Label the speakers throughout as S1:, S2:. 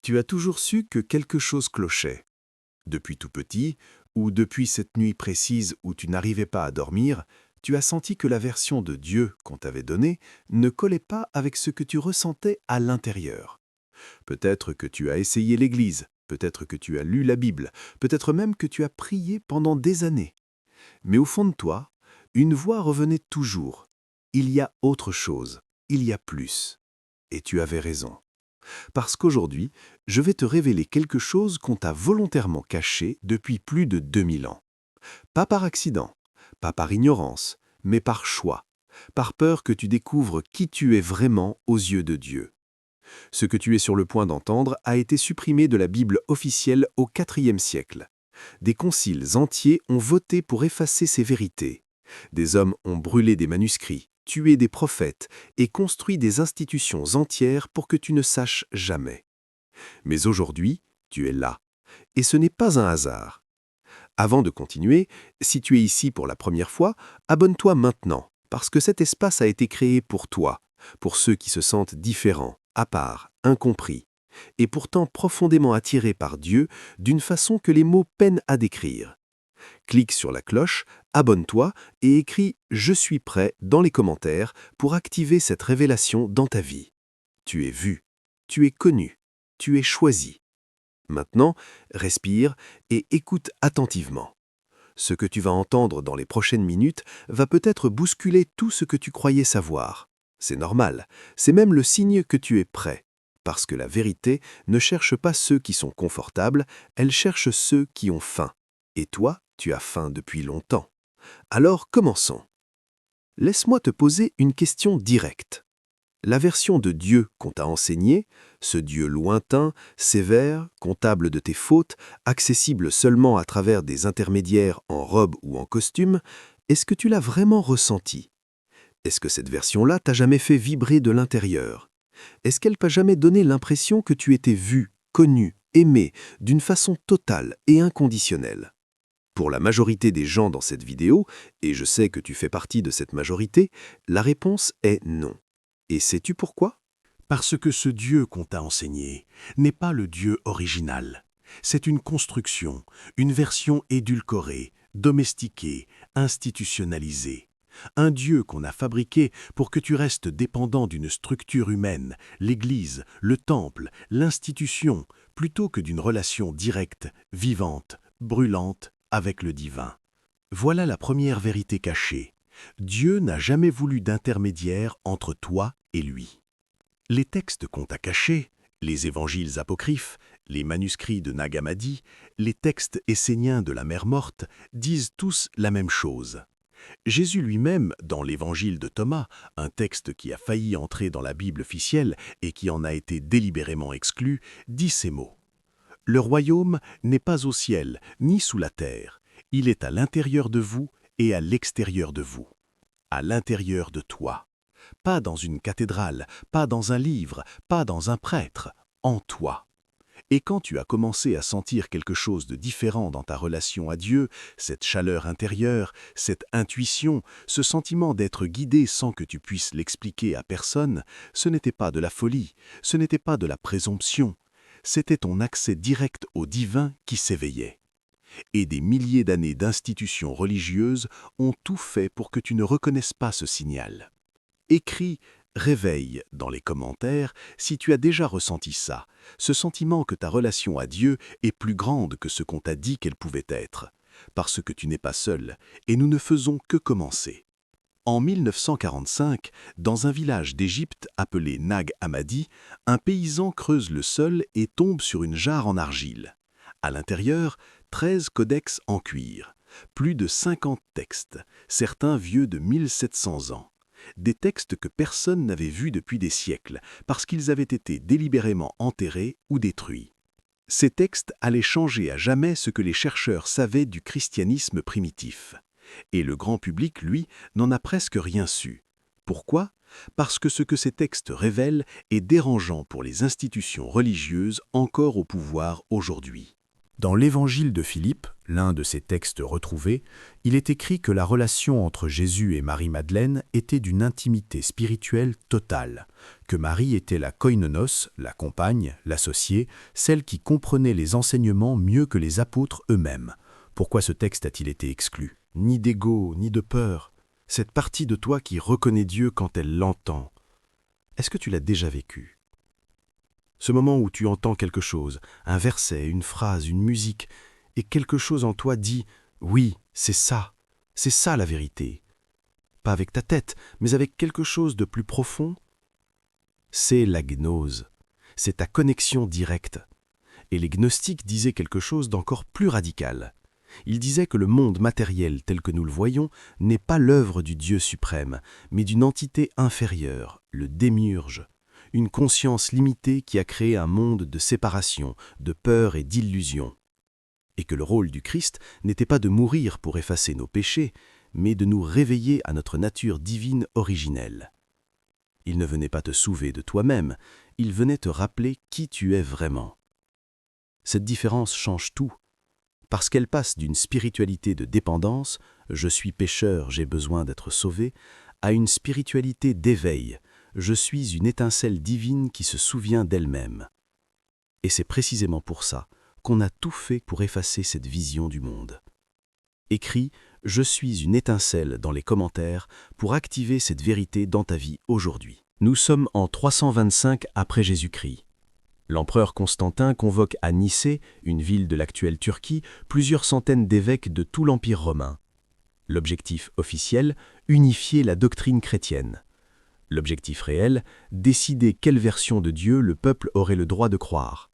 S1: Tu as toujours su que quelque chose clochait. Depuis tout petit, ou depuis cette nuit précise où tu n'arrivais pas à dormir, tu as senti que la version de Dieu qu'on t'avait donnée ne collait pas avec ce que tu ressentais à l'intérieur. Peut-être que tu as essayé l'Église, peut-être que tu as lu la Bible, peut-être même que tu as prié pendant des années. Mais au fond de toi, une voix revenait toujours. Il y a autre chose, il y a plus. Et tu avais raison. Parce qu'aujourd'hui, je vais te révéler quelque chose qu'on t'a volontairement caché depuis plus de 2000 ans. Pas par accident, pas par ignorance, mais par choix, par peur que tu découvres qui tu es vraiment aux yeux de Dieu. Ce que tu es sur le point d'entendre a été supprimé de la Bible officielle au IVe siècle. Des conciles entiers ont voté pour effacer ces vérités. Des hommes ont brûlé des manuscrits, tué des prophètes et construit des institutions entières pour que tu ne saches jamais. Mais aujourd'hui, tu es là. Et ce n'est pas un hasard. Avant de continuer, si tu es ici pour la première fois, abonne-toi maintenant, parce que cet espace a été créé pour toi, pour ceux qui se sentent différents, à part, incompris, et pourtant profondément attirés par Dieu d'une façon que les mots peinent à décrire. Clique sur la cloche, abonne-toi et écris « Je suis prêt » dans les commentaires pour activer cette révélation dans ta vie. Tu es vu, tu es connu, tu es choisi. Maintenant, respire et écoute attentivement. Ce que tu vas entendre dans les prochaines minutes va peut-être bousculer tout ce que tu croyais savoir. C'est normal, c'est même le signe que tu es prêt. Parce que la vérité ne cherche pas ceux qui sont confortables, elle cherche ceux qui ont faim. Et toi, tu as faim depuis longtemps. Alors commençons. Laisse-moi te poser une question directe. La version de Dieu qu'on t'a enseignée, ce Dieu lointain, sévère, comptable de tes fautes, accessible seulement à travers des intermédiaires en robe ou en costume, est-ce que tu l'as vraiment ressenti? Est-ce que cette version-là t'a jamais fait vibrer de l'intérieur? Est-ce qu'elle t'a jamais donné l'impression que tu étais vu, connu, aimé, d'une façon totale et inconditionnelle? Pour la majorité des gens dans cette vidéo, et je sais que tu fais partie de cette majorité, la réponse est non. Et sais-tu pourquoi?
S2: Parce que ce Dieu qu'on t'a enseigné n'est pas le Dieu original. C'est une construction, une version édulcorée, domestiquée, institutionnalisée. Un Dieu qu'on a fabriqué pour que tu restes dépendant d'une structure humaine, l'Église, le temple, l'institution, plutôt que d'une relation directe, vivante, brûlante avec le divin. Voilà la première vérité cachée. Dieu n'a jamais voulu d'intermédiaire entre toi et lui. Les textes qu'on t'a cachés, les évangiles apocryphes, les manuscrits de Nag Hammadi, les textes esséniens de la mer morte, disent tous la même chose. Jésus lui-même, dans l'évangile de Thomas, un texte qui a failli entrer dans la Bible officielle et qui en a été délibérément exclu, dit ces mots. « Le royaume n'est pas au ciel, ni sous la terre. Il est à l'intérieur de vous et à l'extérieur de vous. À l'intérieur de toi. Pas dans une cathédrale, pas dans un livre, pas dans un prêtre, en toi. » Et quand tu as commencé à sentir quelque chose de différent dans ta relation à Dieu, cette chaleur intérieure, cette intuition, ce sentiment d'être guidé sans que tu puisses l'expliquer à personne, ce n'était pas de la folie, ce n'était pas de la présomption, c'était ton accès direct au divin qui s'éveillait. Et des milliers d'années d'institutions religieuses ont tout fait pour que tu ne reconnaisses pas ce signal. Écris « Réveille » dans les commentaires si tu as déjà ressenti ça, ce sentiment que ta relation à Dieu est plus grande que ce qu'on t'a dit qu'elle pouvait être, parce que tu n'es pas seul, et nous ne faisons que commencer. En 1945, dans un village d'Égypte appelé Nag Hammadi, un paysan creuse le sol et tombe sur une jarre en argile. À l'intérieur, 13 codex en cuir, plus de 50 textes, certains vieux de 1700 ans. Des textes que personne n'avait vus depuis des siècles, parce qu'ils avaient été délibérément enterrés ou détruits. Ces textes allaient changer à jamais ce que les chercheurs savaient du christianisme primitif. Et le grand public, lui, n'en a presque rien su. Pourquoi? Parce que ce que ces textes révèlent est dérangeant pour les institutions religieuses encore au pouvoir aujourd'hui. Dans l'Évangile de Philippe, l'un de ses textes retrouvés, il est écrit que la relation entre Jésus et Marie-Madeleine était d'une intimité spirituelle totale, que Marie était la koinonos, la compagne, l'associée, celle qui comprenait les enseignements mieux que les apôtres eux-mêmes. Pourquoi ce texte a-t-il été exclu? Ni d'ego, ni de peur. Cette partie de toi qui reconnaît Dieu quand elle l'entend. Est-ce que tu l'as déjà vécu? Ce moment où tu entends quelque chose, un verset, une phrase, une musique, et quelque chose en toi dit « Oui, c'est ça la vérité ». Pas avec ta tête, mais avec quelque chose de plus profond. C'est la gnose, c'est ta connexion directe. Et les gnostiques disaient quelque chose d'encore plus radical. Ils disaient que le monde matériel tel que nous le voyons n'est pas l'œuvre du Dieu suprême, mais d'une entité inférieure, le démiurge. Une conscience limitée qui a créé un monde de séparation, de peur et d'illusion. Et que le rôle du Christ n'était pas de mourir pour effacer nos péchés, mais de nous réveiller à notre nature divine originelle. Il ne venait pas te sauver de toi-même, il venait te rappeler qui tu es vraiment. Cette différence change tout, parce qu'elle passe d'une spiritualité de dépendance, je suis pécheur, j'ai besoin d'être sauvé, à une spiritualité d'éveil, je suis une étincelle divine qui se souvient d'elle-même. Et c'est précisément pour ça qu'on a tout fait pour effacer cette vision du monde. Écris « Je suis une étincelle » dans les commentaires pour activer cette vérité dans ta vie aujourd'hui. Nous sommes en 325 après Jésus-Christ. L'empereur Constantin convoque à Nicée, une ville de l'actuelle Turquie, plusieurs centaines d'évêques de tout l'Empire romain. L'objectif officiel, unifier la doctrine chrétienne. L'objectif réel, décider quelle version de Dieu le peuple aurait le droit de croire.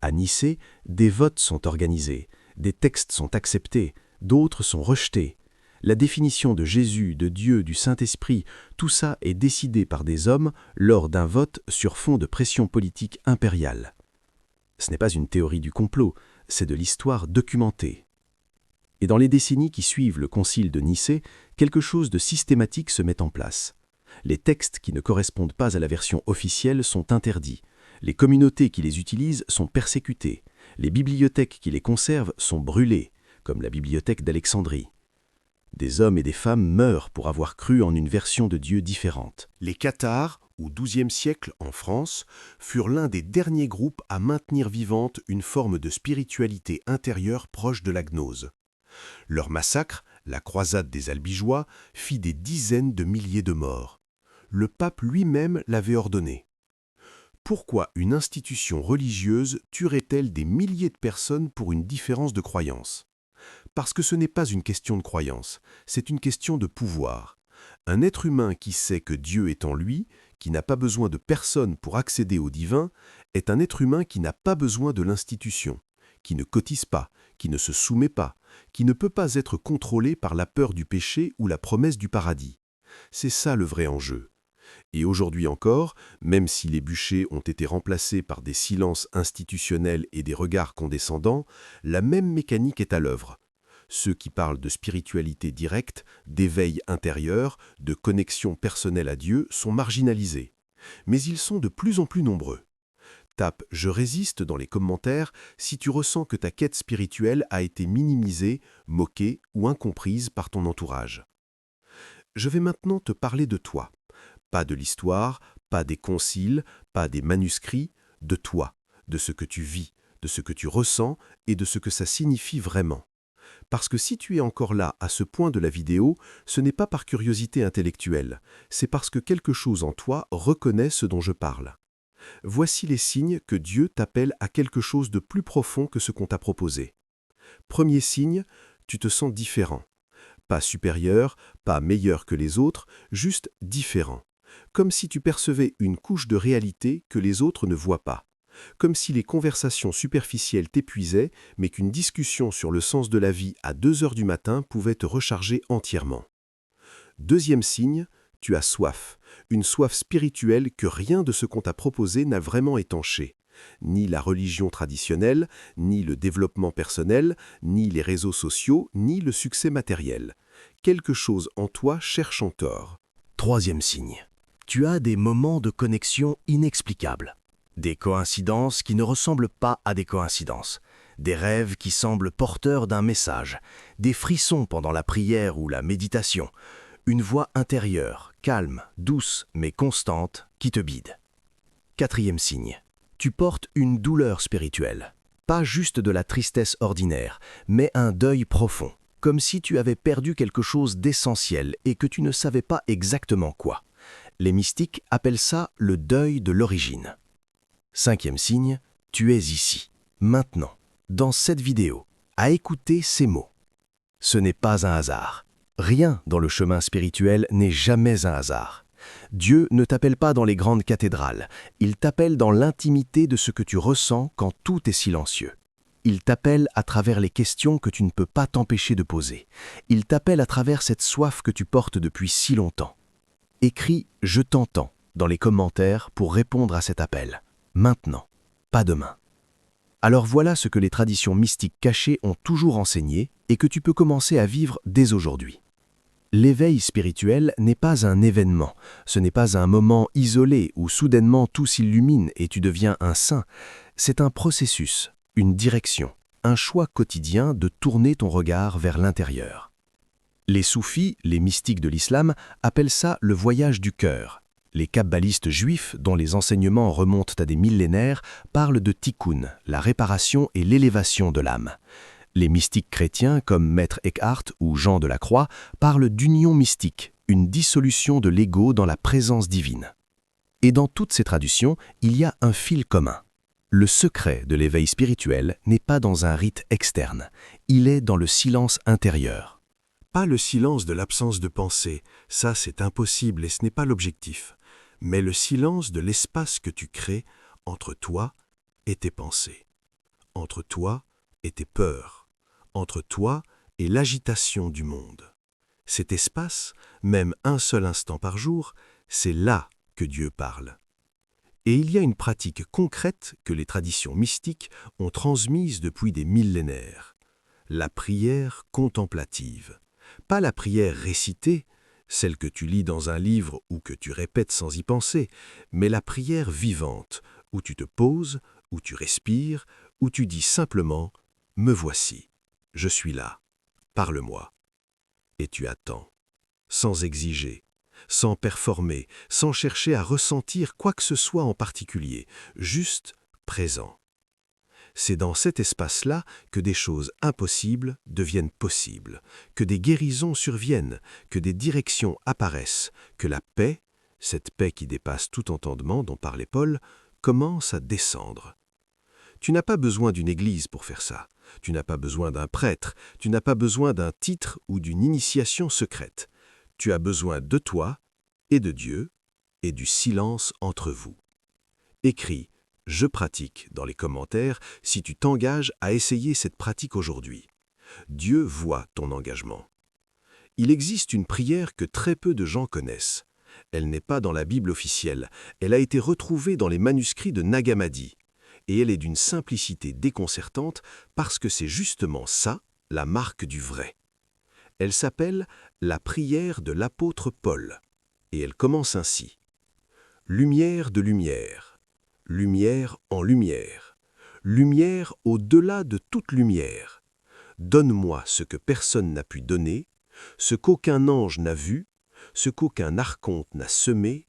S2: À Nicée, des votes sont organisés, des textes sont acceptés, d'autres sont rejetés. La définition de Jésus, de Dieu, du Saint-Esprit, tout ça est décidé par des hommes lors d'un vote sur fond de pression politique impériale. Ce n'est pas une théorie du complot, c'est de l'histoire documentée. Et dans les décennies qui suivent le concile de Nicée, quelque chose de systématique se met en place. Les textes qui ne correspondent pas à la version officielle sont interdits. Les communautés qui les utilisent sont persécutées. Les bibliothèques qui les conservent sont brûlées, comme la bibliothèque d'Alexandrie. Des hommes et des femmes meurent pour avoir cru en une version de Dieu différente.
S3: Les cathares, au XIIe siècle en France, furent l'un des derniers groupes à maintenir vivante une forme de spiritualité intérieure proche de la gnose. Leur massacre, la croisade des Albigeois, fit des dizaines de milliers de morts. Le pape lui-même l'avait ordonné. Pourquoi une institution religieuse tuerait-elle des milliers de personnes pour une différence de croyance? Parce que ce n'est pas une question de croyance, c'est une question de pouvoir. Un être humain qui sait que Dieu est en lui, qui n'a pas besoin de personne pour accéder au divin, est un être humain qui n'a pas besoin de l'institution, qui ne cotise pas, qui ne se soumet pas, qui ne peut pas être contrôlé par la peur du péché ou la promesse du paradis. C'est ça le vrai enjeu. Et aujourd'hui encore, même si les bûchers ont été remplacés par des silences institutionnels et des regards condescendants, la même mécanique est à l'œuvre. Ceux qui parlent de spiritualité directe, d'éveil intérieur, de connexion personnelle à Dieu sont marginalisés. Mais ils sont de plus en plus nombreux. Tape « Je résiste » dans les commentaires si tu ressens que ta quête spirituelle a été minimisée, moquée ou incomprise par ton entourage. Je vais maintenant te parler de toi. Pas de l'histoire, pas des conciles, pas des manuscrits, de toi, de ce que tu vis, de ce que tu ressens et de ce que ça signifie vraiment. Parce que si tu es encore là à ce point de la vidéo, ce n'est pas par curiosité intellectuelle, c'est parce que quelque chose en toi reconnaît ce dont je parle. Voici les signes que Dieu t'appelle à quelque chose de plus profond que ce qu'on t'a proposé. Premier signe, tu te sens différent. Pas supérieur, pas meilleur que les autres, juste différent. Comme si tu percevais une couche de réalité que les autres ne voient pas. Comme si les conversations superficielles t'épuisaient, mais qu'une discussion sur le sens de la vie à 2 heures du matin pouvait te recharger entièrement. Deuxième signe, tu as soif. Une soif spirituelle que rien de ce qu'on t'a proposé n'a vraiment étanché. Ni la religion traditionnelle, ni le développement personnel, ni les réseaux sociaux, ni le succès matériel. Quelque chose en toi cherche encore.
S2: Troisième signe. Tu as des moments de connexion inexplicables. Des coïncidences qui ne ressemblent pas à des coïncidences. Des rêves qui semblent porteurs d'un message. Des frissons pendant la prière ou la méditation. Une voix intérieure, calme, douce, mais constante, qui te bide. 4e signe. Tu portes une douleur spirituelle. Pas juste de la tristesse ordinaire, mais un deuil profond. Comme si tu avais perdu quelque chose d'essentiel et que tu ne savais pas exactement quoi. Les mystiques appellent ça le deuil de l'origine. 5e signe, tu es ici, maintenant, dans cette vidéo, à écouter ces mots. Ce n'est pas un hasard. Rien dans le chemin spirituel n'est jamais un hasard. Dieu ne t'appelle pas dans les grandes cathédrales, il t'appelle dans l'intimité de ce que tu ressens quand tout est silencieux. Il t'appelle à travers les questions que tu ne peux pas t'empêcher de poser. Il t'appelle à travers cette soif que tu portes depuis si longtemps. Écris « Je t'entends » dans les commentaires pour répondre à cet appel. Maintenant, pas demain. Alors voilà ce que les traditions mystiques cachées ont toujours enseigné et que tu peux commencer à vivre dès aujourd'hui. L'éveil spirituel n'est pas un événement, ce n'est pas un moment isolé où soudainement tout s'illumine et tu deviens un saint. C'est un processus, une direction, un choix quotidien de tourner ton regard vers l'intérieur. Les soufis, les mystiques de l'islam, appellent ça le voyage du cœur. Les kabbalistes juifs, dont les enseignements remontent à des millénaires, parlent de tikkun, la réparation et l'élévation de l'âme. Les mystiques chrétiens, comme Maître Eckhart ou Jean de la Croix, parlent d'union mystique, une dissolution de l'ego dans la présence divine. Et dans toutes ces traductions, il y a un fil commun. Le secret de l'éveil spirituel n'est pas dans un rite externe, il est dans le silence intérieur.
S3: Pas le silence de l'absence de pensée, ça c'est impossible et ce n'est pas l'objectif, mais le silence de l'espace que tu crées entre toi et tes pensées, entre toi et tes peurs, entre toi et l'agitation du monde. Cet espace, même un seul instant par jour, c'est là que Dieu parle. Et il y a une pratique concrète que les traditions mystiques ont transmise depuis des millénaires, la prière contemplative. Pas la prière récitée, celle que tu lis dans un livre ou que tu répètes sans y penser, mais la prière vivante, où tu te poses, où tu respires, où tu dis simplement « Me voici, je suis là, parle-moi ». Et tu attends, sans exiger, sans performer, sans chercher à ressentir quoi que ce soit en particulier, juste présent. C'est dans cet espace-là que des choses impossibles deviennent possibles, que des guérisons surviennent, que des directions apparaissent, que la paix, cette paix qui dépasse tout entendement dont parlait Paul, commence à descendre. Tu n'as pas besoin d'une église pour faire ça, tu n'as pas besoin d'un prêtre, tu n'as pas besoin d'un titre ou d'une initiation secrète. Tu as besoin de toi et de Dieu et du silence entre vous. Écris « Je pratique » dans les commentaires si tu t'engages à essayer cette pratique aujourd'hui. Dieu voit ton engagement. Il existe une prière que très peu de gens connaissent. Elle n'est pas dans la Bible officielle, elle a été retrouvée dans les manuscrits de Nag Hammadi. Et elle est d'une simplicité déconcertante parce que c'est justement ça, la marque du vrai. Elle s'appelle la prière de l'apôtre Paul. Et elle commence ainsi. Lumière de lumière. Lumière en lumière, lumière au-delà de toute lumière. Donne-moi ce que personne n'a pu donner, ce qu'aucun ange n'a vu, ce qu'aucun archonte n'a semé.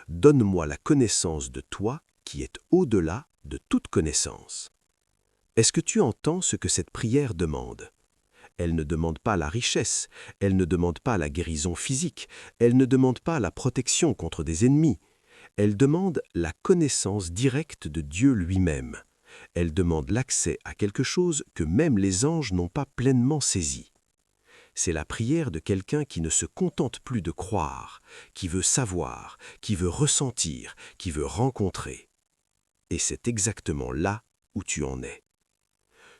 S3: Donne-moi la connaissance de toi qui est au-delà de toute connaissance. Est-ce que tu entends ce que cette prière demande ? Elle ne demande pas la richesse, elle ne demande pas la guérison physique, elle ne demande pas la protection contre des ennemis. Elle demande la connaissance directe de Dieu lui-même. Elle demande l'accès à quelque chose que même les anges n'ont pas pleinement saisi. C'est la prière de quelqu'un qui ne se contente plus de croire, qui veut savoir, qui veut ressentir, qui veut rencontrer. Et c'est exactement là où tu en es.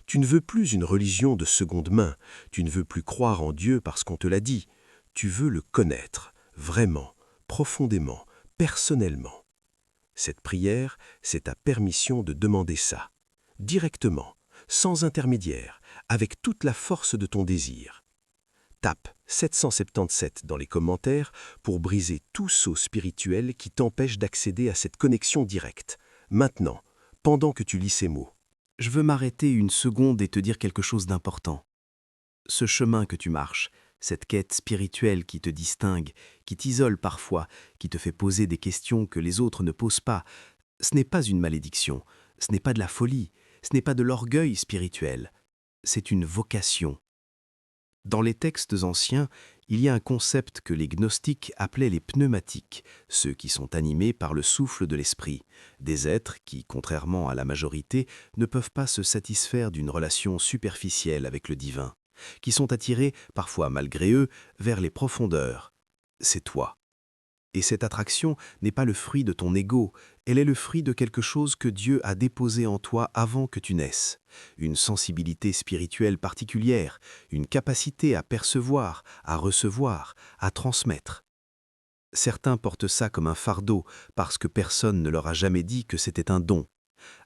S3: Tu ne veux plus une religion de seconde main, tu ne veux plus croire en Dieu parce qu'on te l'a dit. Tu veux le connaître, vraiment, profondément, personnellement. Cette prière, c'est ta permission de demander ça, directement, sans intermédiaire, avec toute la force de ton désir. Tape 777 dans les commentaires pour briser tout sceau spirituel qui t'empêche d'accéder à cette connexion directe. Maintenant, pendant que tu lis ces mots.
S2: Je veux m'arrêter une seconde et te dire quelque chose d'important. Ce chemin que tu marches, cette quête spirituelle qui te distingue, qui t'isole parfois, qui te fait poser des questions que les autres ne posent pas, ce n'est pas une malédiction, ce n'est pas de la folie, ce n'est pas de l'orgueil spirituel, c'est une vocation. Dans les textes anciens, il y a un concept que les gnostiques appelaient les pneumatiques, ceux qui sont animés par le souffle de l'esprit, des êtres qui, contrairement à la majorité, ne peuvent pas se satisfaire d'une relation superficielle avec le divin, qui sont attirés, parfois malgré eux, vers les profondeurs. C'est toi. Et cette attraction n'est pas le fruit de ton ego, elle est le fruit de quelque chose que Dieu a déposé en toi avant que tu naisses. Une sensibilité spirituelle particulière, une capacité à percevoir, à recevoir, à transmettre. Certains portent ça comme un fardeau parce que personne ne leur a jamais dit que c'était un don.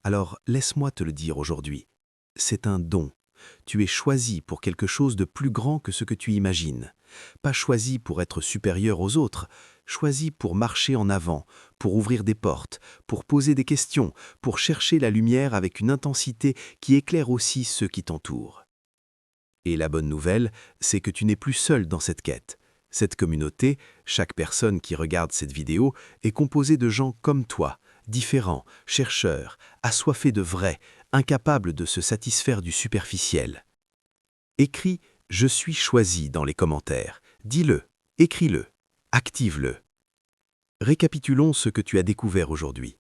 S2: Alors laisse-moi te le dire aujourd'hui. C'est un don. Tu es choisi pour quelque chose de plus grand que ce que tu imagines. Pas choisi pour être supérieur aux autres, choisi pour marcher en avant, pour ouvrir des portes, pour poser des questions, pour chercher la lumière avec une intensité qui éclaire aussi ceux qui t'entourent. Et la bonne nouvelle, c'est que tu n'es plus seul dans cette quête. Cette communauté, chaque personne qui regarde cette vidéo, est composée de gens comme toi, différents, chercheurs, assoiffés de vrai, incapables de se satisfaire du superficiel. Écris « Je suis choisi » dans les commentaires. Dis-le, écris-le, active-le. Récapitulons ce que tu as découvert aujourd'hui.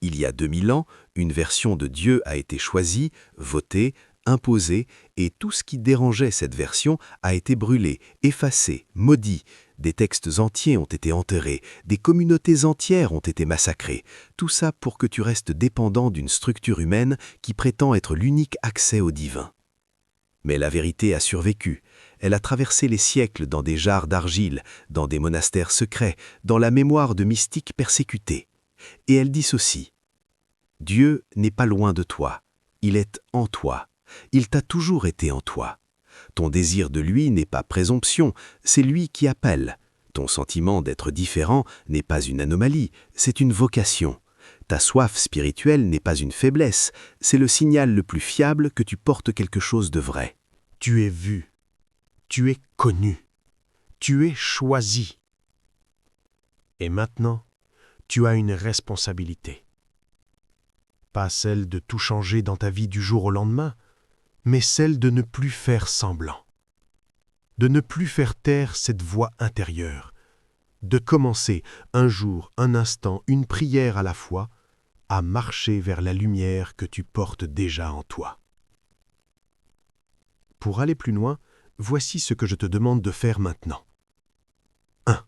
S2: Il y a 2000 ans, une version de Dieu a été choisie, votée, imposée, et tout ce qui dérangeait cette version a été brûlé, effacé, maudit. Des textes entiers ont été enterrés, des communautés entières ont été massacrées. Tout ça pour que tu restes dépendant d'une structure humaine qui prétend être l'unique accès au divin. Mais la vérité a survécu. Elle a traversé les siècles dans des jarres d'argile, dans des monastères secrets, dans la mémoire de mystiques persécutés. Et elle dit ceci. Dieu n'est pas loin de toi. Il est en toi. Il t'a toujours été en toi. Ton désir de lui n'est pas présomption, c'est lui qui appelle. Ton sentiment d'être différent n'est pas une anomalie, c'est une vocation. Ta soif spirituelle n'est pas une faiblesse, c'est le signal le plus fiable que tu portes quelque chose de vrai.
S3: Tu es vu, tu es connu, tu es choisi. Et maintenant, tu as une responsabilité. Pas celle de tout changer dans ta vie du jour au lendemain, mais celle de ne plus faire semblant, de ne plus faire taire cette voix intérieure, de commencer un jour, un instant, une prière à la fois, à marcher vers la lumière que tu portes déjà en toi. Pour aller plus loin, voici ce que je te demande de faire maintenant. 1.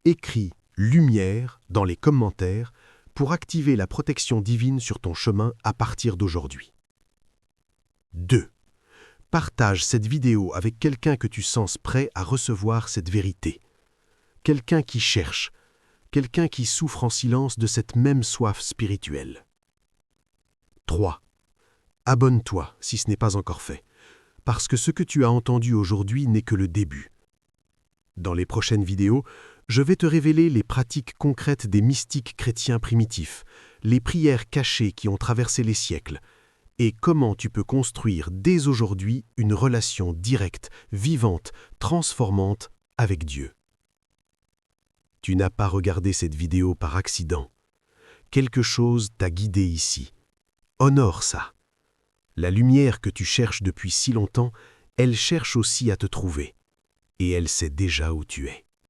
S3: Écris « lumière » dans les commentaires pour activer la protection divine sur ton chemin à partir d'aujourd'hui. 2. Partage cette vidéo avec quelqu'un que tu sens prêt à recevoir cette vérité. Quelqu'un qui cherche, quelqu'un qui souffre en silence de cette même soif spirituelle. 3. Abonne-toi si ce n'est pas encore fait, parce que ce que tu as entendu aujourd'hui n'est que le début. Dans les prochaines vidéos, je vais te révéler les pratiques concrètes des mystiques chrétiens primitifs, les prières cachées qui ont traversé les siècles, et comment tu peux construire dès aujourd'hui une relation directe, vivante, transformante avec Dieu. Tu n'as pas regardé cette vidéo par accident. Quelque chose t'a guidé ici. Honore ça. La lumière que tu cherches depuis si longtemps, elle cherche aussi à te trouver. Et elle sait déjà où tu es.